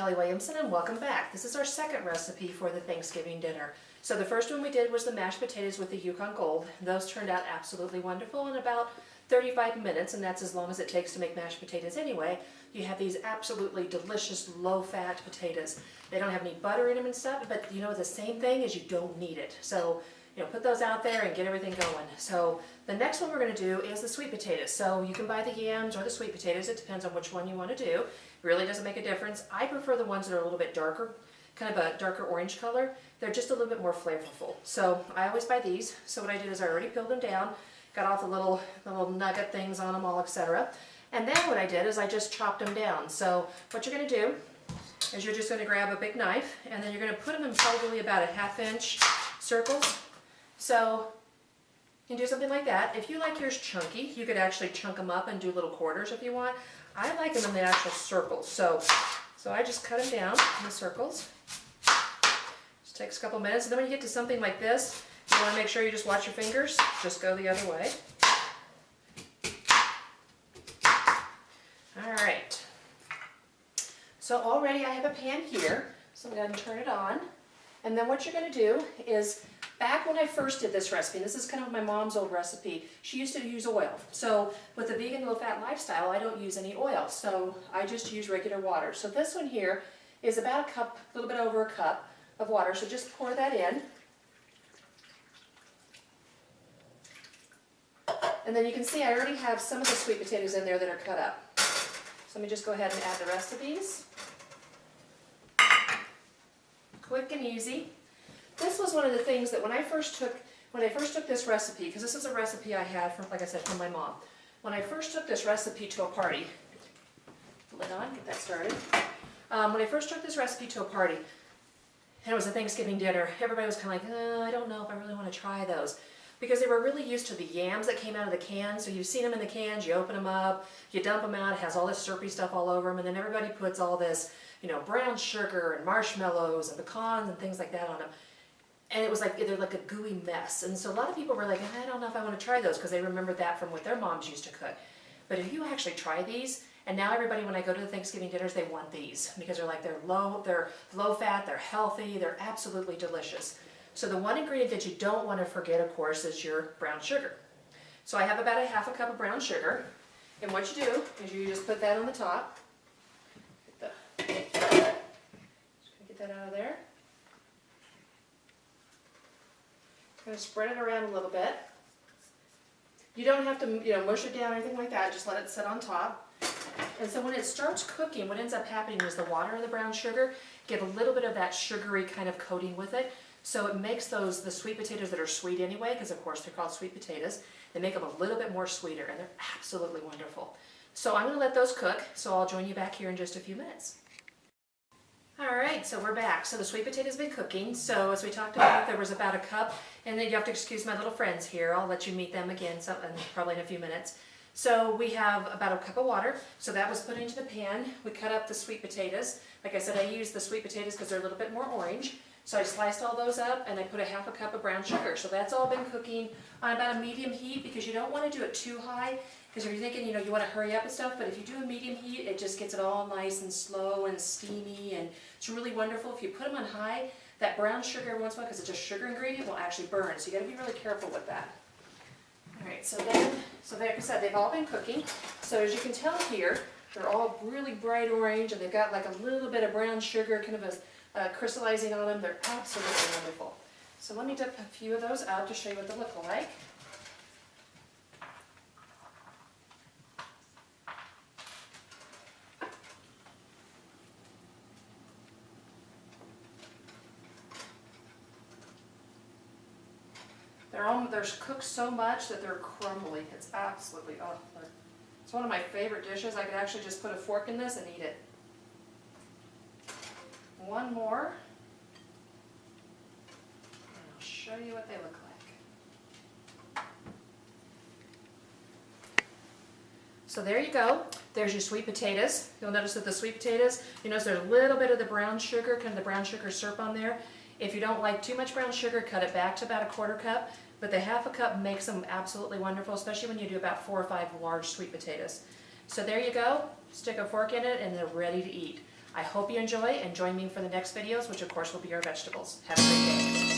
Kelley Williamson and welcome back. This is our second recipe for the Thanksgiving dinner. So the first one we did was the mashed potatoes with the Yukon Gold. Those turned out absolutely wonderful in about 35 minutes, and that's as long as it takes to make mashed potatoes anyway. You have these absolutely delicious low-fat potatoes. They don't have any butter in them and stuff, but you know the same thing is you don't need it. So put those out there and get everything going. So the next one we're going to do is the sweet potatoes. So you can buy the yams or the sweet potatoes. It depends on which one you want to do. Really doesn't make a difference. I prefer the ones that are a little bit darker, kind of a darker orange color. They're just a little bit more flavorful. So I always buy these. So what I did is I already peeled them down, got all the little nugget things on them all, etc. And then what I did is I just chopped them down. So what you're going to do is you're just going to grab a big knife and then you're going to put them in probably about a 1/2 inch circles. So you can do something like that. If you like yours chunky, you could actually chunk them up and do little quarters if you want. I like them in the actual circles. So I just cut them down in the circles. Just takes a couple minutes. And then when you get to something like this, you want to make sure you just watch your fingers. Just go the other way. All right. So already I have a pan here. So I'm going to turn it on. And then what you're going to do is, back when I first did this recipe, and this is kind of my mom's old recipe, she used to use oil. So with the vegan low-fat lifestyle, I don't use any oil. So I just use regular water. So this one here is about a cup, a little bit over a cup of water. So just pour that in. And then you can see I already have some of the sweet potatoes in there that are cut up. So let me just go ahead and add the rest of these. Quick and easy. This was one of the things that when I first took this recipe, because this is a recipe I had from, like I said, from my mom. When I first took this recipe to a party, lid on, get that started. When I first took this recipe to a party, and it was a Thanksgiving dinner, everybody was kind of like, I don't know if I really want to try those. Because they were really used to the yams that came out of the cans. So you've seen them in the cans, you open them up, you dump them out, it has all this syrupy stuff all over them, and then everybody puts all this, brown sugar and marshmallows and pecans and things like that on them. And it was like, they're like a gooey mess. And so a lot of people were like, I don't know if I want to try those, because they remembered that from what their moms used to cook. But if you actually try these, and now everybody, when I go to the Thanksgiving dinners, they want these, because they're low fat, they're healthy, they're absolutely delicious. So the one ingredient that you don't want to forget, of course, is your brown sugar. So I have about a 1/2 cup of brown sugar. And what you do is you just put that on the top. Just gonna get that out of there. Going to spread it around a little bit. You don't have to, mush it down or anything like that. Just let it sit on top. And so when it starts cooking, what ends up happening is the water and the brown sugar get a little bit of that sugary kind of coating with it. So it makes the sweet potatoes that are sweet anyway, because of course they're called sweet potatoes, they make them a little bit more sweeter, and they're absolutely wonderful. So I'm going to let those cook, so I'll join you back here in just a few minutes. Alright, so we're back. So the sweet potatoes have been cooking. So as we talked about, there was about a cup, and then you have to excuse my little friends here. I'll let you meet them again probably in a few minutes. So we have about a cup of water, so that was put into the pan. We cut up the sweet potatoes. Like I said, I use the sweet potatoes because they're a little bit more orange. So I sliced all those up and I put a 1/2 cup of brown sugar. So that's all been cooking on about a medium heat, because you don't want to do it too high, because if you're thinking, you want to hurry up and stuff, but if you do a medium heat, it just gets it all nice and slow and steamy, and it's really wonderful. If you put them on high, that brown sugar every once in a while, because it's a sugar ingredient, will actually burn. So you got to be really careful with that. Alright, so like I said, they've all been cooking. So as you can tell here, they're all really bright orange, and they've got like a little bit of brown sugar kind of crystallizing on them. They're absolutely wonderful. So let me dip a few of those out to show you what they look like. They're cooked so much that they're crumbly. It's absolutely, it's one of my favorite dishes. I could actually just put a fork in this and eat it. One more, and I'll show you what they look like. So there you go. There's your sweet potatoes. You'll notice that the sweet potatoes, there's a little bit of the brown sugar, kind of the brown sugar syrup on there. If you don't like too much brown sugar, cut it back to about a 1/4 cup. But the 1/2 cup makes them absolutely wonderful, especially when you do about 4 or 5 large sweet potatoes. So there you go. Stick a fork in it and they're ready to eat. I hope you enjoy and join me for the next videos, which of course will be our vegetables. Have a great day.